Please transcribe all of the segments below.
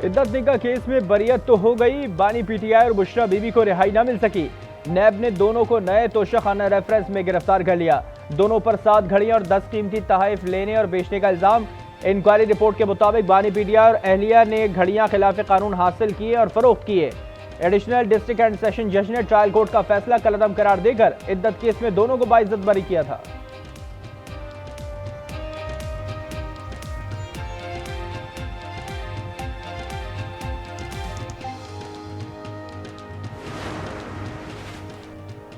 इद्दत निकाह केस में बरियत तो हो गई, बानी पीटीआई और बुशरा बीबी को रिहाई न मिल सकी। नैब ने दोनों को नए तोशाखाना रेफरेंस में गिरफ्तार कर लिया। दोनों पर 7 घड़ियां और 10 कीमती तहाइफ लेने और बेचने का इल्जाम। इंक्वायरी रिपोर्ट के मुताबिक बानी पीटीआई और अहलिया ने घड़ियां खिलाफ कानून हासिल किए और फरोख्त किए। एडिशनल डिस्ट्रिक्ट एंड सेशन जज ने ट्रायल कोर्ट का फैसला कलअदम करार देकर इद्दत केस में दोनों को बाइज्जत बरी किया था।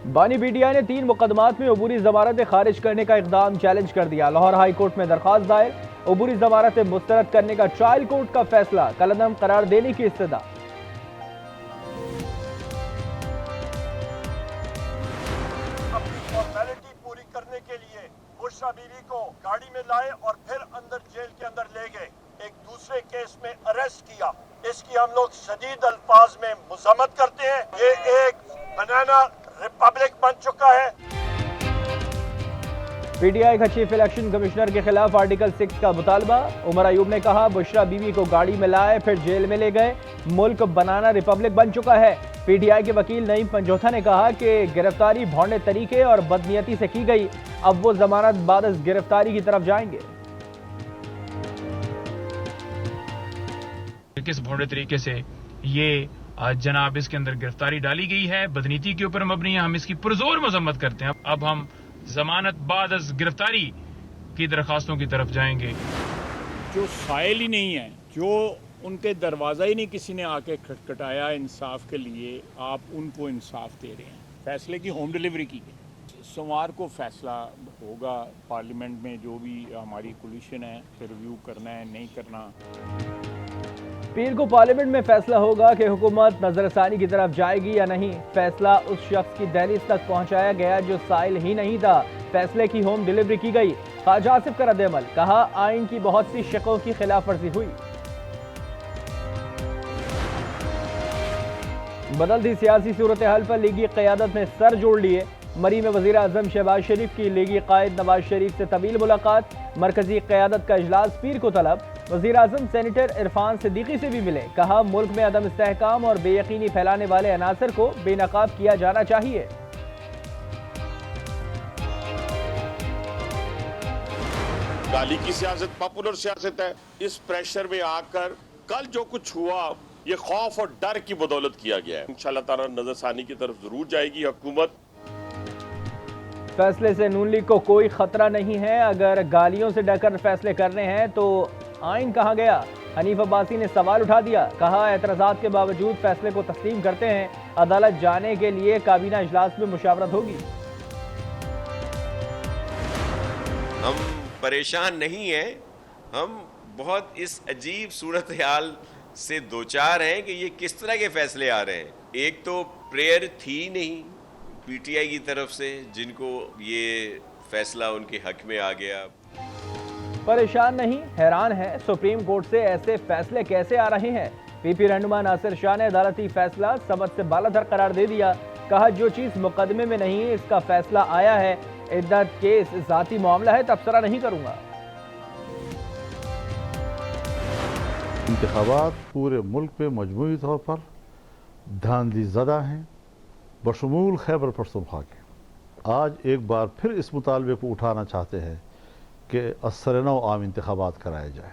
बानी पीटीआई ने 3 मुकदमात में अबूरी जमानतें खारिज करने का इकदाम चैलेंज कर दिया। लाहौर हाई कोर्ट में दरखास्त दायर, अबूरी जमानतें मुस्तरद करने का ट्रायल कोर्ट का फैसला, कलअदम करार देने की इस्तदा। अपनी फॉर्मेलिटी पूरी करने के लिए बुशरा बीवी को गाड़ी में लाए और फिर अंदर जेल के अंदर ले गए। एक दूसरे केस में अरेस्ट किया। इसकी हम लोग शदीद अल्फाज में मुज़म्मत करते हैं। ये एक बनाना रिपब्लिक बन चुका है। पीटीआई का चीफ इलेक्शन कमिश्नर के खिलाफ आर्टिकल 6 का मुतालबा। उमर अयूब ने कहा, बुशरा बीवी को गाड़ी में लाए फिर जेल में ले गए, मुल्क बनाना रिपब्लिक बन चुका है। पीटीआई के वकील नईम पंजोथा ने कहा कि गिरफ्तारी भौंडे तरीके और बदनीयती से की गई, अब वो जमानत बाद गिरफ्तारी की तरफ जाएंगे। किस भौंडे तरीके से ये जनाब इसके अंदर गिरफ्तारी डाली गई है, बदनीति के ऊपर मबनी है, हम इसकी पुरजोर मजम्मत करते हैं। अब हम जमानत बाद गिरफ्तारी की दरखास्तों की तरफ जाएंगे। जो साइल ही नहीं है, जो उनके दरवाज़ा ही नहीं किसी ने आके खटखटाया इंसाफ के लिए, आप उनको इंसाफ दे रहे हैं। फैसले की होम डिलीवरी की गई। सोमवार को फैसला होगा पार्लियामेंट में, जो भी हमारी कोलिशन है रिव्यू करना है नहीं करना। पीर को पार्लियामेंट में फैसला होगा कि हुकूमत नजरसानी की तरफ जाएगी या नहीं। फैसला उस शख्स की दहलीज तक पहुंचाया गया जो साइल ही नहीं था। फैसले की होम डिलीवरी की गई। ख्वाजा आसिफ का रद्द-ए-अमल, कहा आइन की बहुत सी शिकों की खिलाफ वर्जी हुई। बदलती सियासी सूरत हाल पर लीगी क़यादत ने सर जोड़ लिए। मरी में वज़ीर आज़म शहबाज शरीफ की लीगी कायद नवाज शरीफ से तवील मुलाकात। मरकजी क़यादत का इजलास पीर को तलब। वज़ीर आज़म सेनेटर इरफान सिद्दीकी से भी मिले, कहा मुल्क में अदम इस्तेहकाम और बेयकीनी फैलाने वाले अनासर को बेनकाब किया जाना चाहिए। गाली की सियासत पॉपुलर सियासत है। इस प्रेशर में आकर कल जो कुछ हुआ ये खौफ और डर की बदौलत किया गया है। इंशाअल्लाह ताला नजरसानी की तरफ जरूर जाएगी हुकूमत। फैसले से नून लीग को कोई खतरा नहीं है। अगर गालियों से डरकर फैसले करने हैं तो आइन कहाँ गया? हनीफ अब्बासी ने सवाल उठा दिया, कहा एतराज़ात के बावजूद फैसले को तस्लीम करते हैं। अदालत जाने के लिए काबीना इजलास में मुशावरत होगी। हम परेशान नहीं हैं, हम बहुत इस अजीब सूरत हाल से दो चार हैं कि ये किस तरह के फैसले आ रहे हैं। एक तो प्रेयर थी नहीं पीटीआई की तरफ से, जिनको ये फैसला उनके हक में आ गया। परेशान नहीं, हैरान है सुप्रीम कोर्ट से ऐसे फैसले कैसे आ रहे हैं। पीपी रहनुमा नासिर शाह ने अदालती फैसला सबक से बालातर करार दे दिया। कहा जो चीज मुकदमे में नहीं इसका फैसला आया है। इद्दत केस जाती मामला है, तबसरा नहीं करूंगा। इंतखाबात पूरे मुल्क पे मजमूई तौर पर धांधली ज़दा हैं, बशमूल खैबर पख्तूनख्वा के। आज एक बार फिर इस मुतालबे को उठाना चाहते हैं कि असरनौ आम इंतखाबात कराए जाए।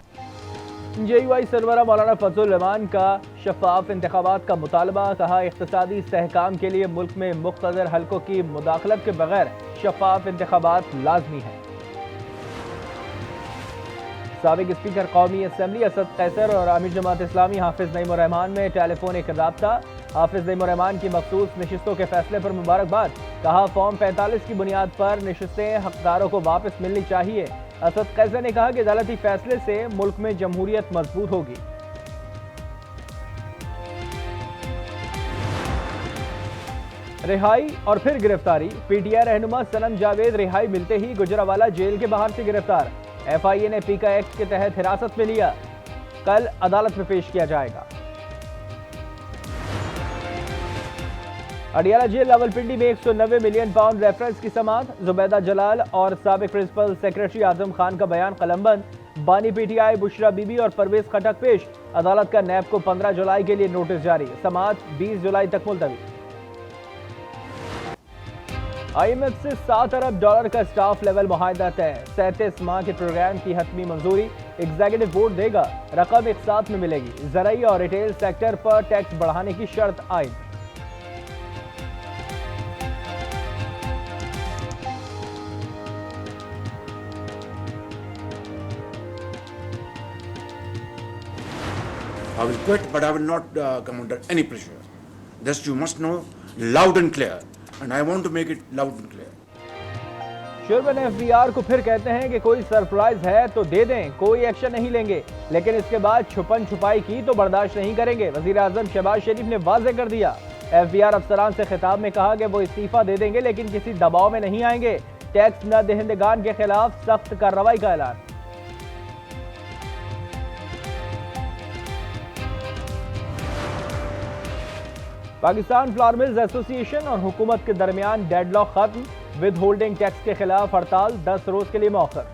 JUI सरबरा मौलाना फजल रहमान का शफाफ इंतखाबात का मुतालबा। कहा इख्तिसादी इस्तेहकाम के लिए मुल्क में मुख्तदर हल्कों की मुदाखलत के बगैर शफाफ इंतखाबात लाजमी है। साबिक स्पीकर कौमी असम्बली असद कैसर और आमिर जमात इस्लामी हाफिज नईम रहमान में टेलीफोनिक राब्ता। हाफिज नईम रहमान की मखसूस नशिस्तों के फैसले पर मुबारकबाद। कहा फॉर्म 45 की बुनियाद पर नशिस्तें हकदारों को वापस मिलनी चाहिए। असद कैसर ने कहा कि अदालती फैसले से मुल्क में जमहूरियत मजबूत होगी। रिहाई और फिर गिरफ्तारी। पीटीआई रहनुमा सनम जावेद रिहाई मिलते ही गुजरावाला जेल के बाहर से गिरफ्तार। FIA ने पीका एक्ट के तहत हिरासत में लिया, कल अदालत में पेश किया जाएगा। अडियाला जेल रावलपिंडी में 190 मिलियन पाउंड रेफरेंस की समात। जुबैदा जलाल और साबिक प्रिंसिपल सेक्रेटरी आजम खान का बयान कलमबंद। बानी पीटीआई बुशरा बीबी और परवेज खटक पेश। अदालत का नैब को 15 जुलाई के लिए नोटिस जारी, समाअत 20 जुलाई तक मुलतवी। IMF से $7 अरब का स्टाफ लेवल मुआहदा तय, 37 माह के प्रोग्राम की हतमी मंजूरी एग्जीक्यूटिव बोर्ड देगा, रकम एक साथ में मिलेगी। ज़राई और रिटेल सेक्टर पर टैक्स बढ़ाने की शर्त आयद। I will quit, but I will not come under any pressure. This you must know loud and clear, and I want to make it loud and clear. Chairman FBR को फिर कहते हैं कि कोई सरप्राइज है तो दे दें, कोई एक्शन नहीं लेंगे, लेकिन इसके बाद छुपन छुपाई की तो बर्दाश्त नहीं करेंगे। वजीर आजम शहबाज शरीफ ने वाज़ेह कर दिया। FBR अफसरान से खिताब में कहा कि वो इस्तीफा दे देंगे, लेकिन किसी दबाव में नहीं आएंगे। टैक्स न दहिंदगान के खिलाफ सख्त कार्रवाई का ऐलान। पाकिस्तान फ्लावर मिल्स एसोसिएशन और हुकूमत के दरमियान डेडलॉक खत्म, विद होल्डिंग टैक्स के खिलाफ हड़ताल 10 रोज के लिए मौखर।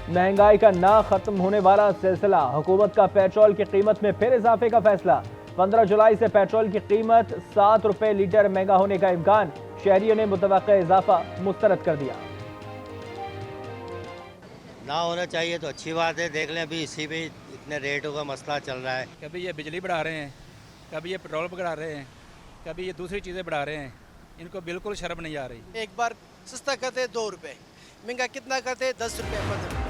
महंगाई का ना खत्म होने वाला सिलसिला, हुकूमत का पेट्रोल की कीमत में फिर इजाफे का फैसला। 15 जुलाई से पेट्रोल की कीमत 7 रुपए लीटर महंगा होने का इम्कान, शहरियों ने मुतवक्का इजाफा मुस्तरद कर दिया। ना होना चाहिए तो अच्छी बात है, देख लें अभी इसी में इतने रेटों का मसला चल रहा है। कभी ये बिजली बढ़ा रहे हैं, कभी ये पेट्रोल बढ़ा रहे हैं, कभी ये दूसरी चीज़ें बढ़ा रहे हैं, इनको बिल्कुल शर्म नहीं आ रही। एक बार सस्ता करते 2 रुपए, महंगा कितना करते 10 रुपए 15 रुपए।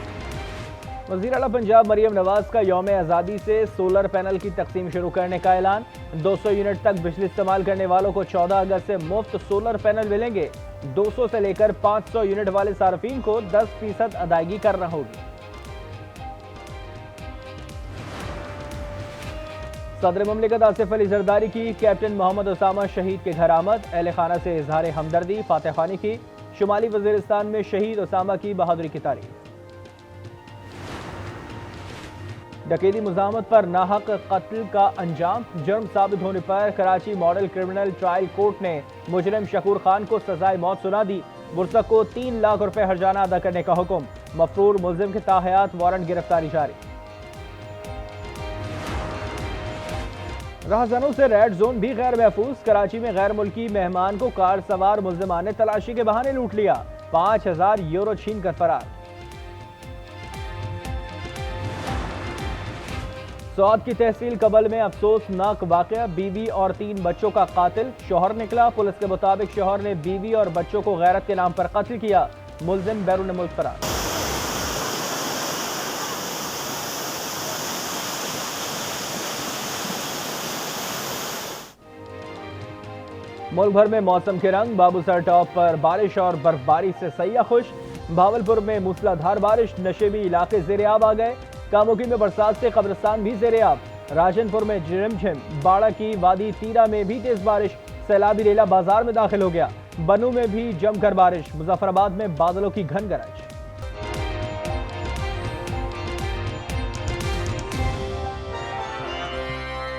वज़ीर आला पंजाब मरियम नवाज का यौम आज़ादी से सोलर पैनल की तकसीम शुरू करने का ऐलान। 200 यूनिट तक बिजली इस्तेमाल करने वालों को 14 अगस्त से मुफ्त सोलर पैनल मिलेंगे। 200 से लेकर 500 यूनिट वाले सार्फिन को 10% अदायगी करना होगी। सदर मुमलिकत आसिफ अली जरदारी की कैप्टन मोहम्मद उसामा शहीद के घर आमद, अहले खाना से इजहार हमदर्दी, फातह खानी की। शुमाली वजीरिस्तान में शहीद उसामा की बहादुरी की तारीफ। डकैती मुज़ाहमत पर नाहक कत्ल का अंजाम, जुर्म साबित होने पर Karachi model criminal trial court ने मुजरिम शकूर खान को सजाए मौत सुना दी। मुर्तक को 3 लाख रुपए हर्जाना अदा करने का हुक्म, मफरूर मुलजिम के ताहयात वारंट गिरफ्तारी जारी। राहज़नों से रेड जोन भी गैर महफूज, कराची में गैर मुल्की मेहमान को कार सवार मुलजिमान ने तलाशी के बहाने लूट लिया, 5000 यूरो छीन कर फरार। सौद की तहसील कबल में अफसोसनाक वाकया, बीवी और 3 बच्चों का कातिल शौहर निकला। पुलिस के मुताबिक शौहर ने बीवी और बच्चों को गैरत के नाम पर कत्ल किया, मुलजिम बैरून मुल्क फरार। मुल्क भर में मौसम के रंग, बाबूसर टॉप पर बारिश और बर्फबारी से सैयाह खुश। भावलपुर में मूसलाधार बारिश, नशेबी इलाके ज़ेरे-आब आ गए। कामोगी में बरसात से कब्रिस्तान भी ज़ेरे-आब। राजनपुर में झिमझिम, बाड़ा की वादी तीरा में भी तेज बारिश, सैलाबी रेला बाजार में दाखिल हो गया। बनू में भी जमकर बारिश, मुजफ्फराबाद में बादलों की घन गरज।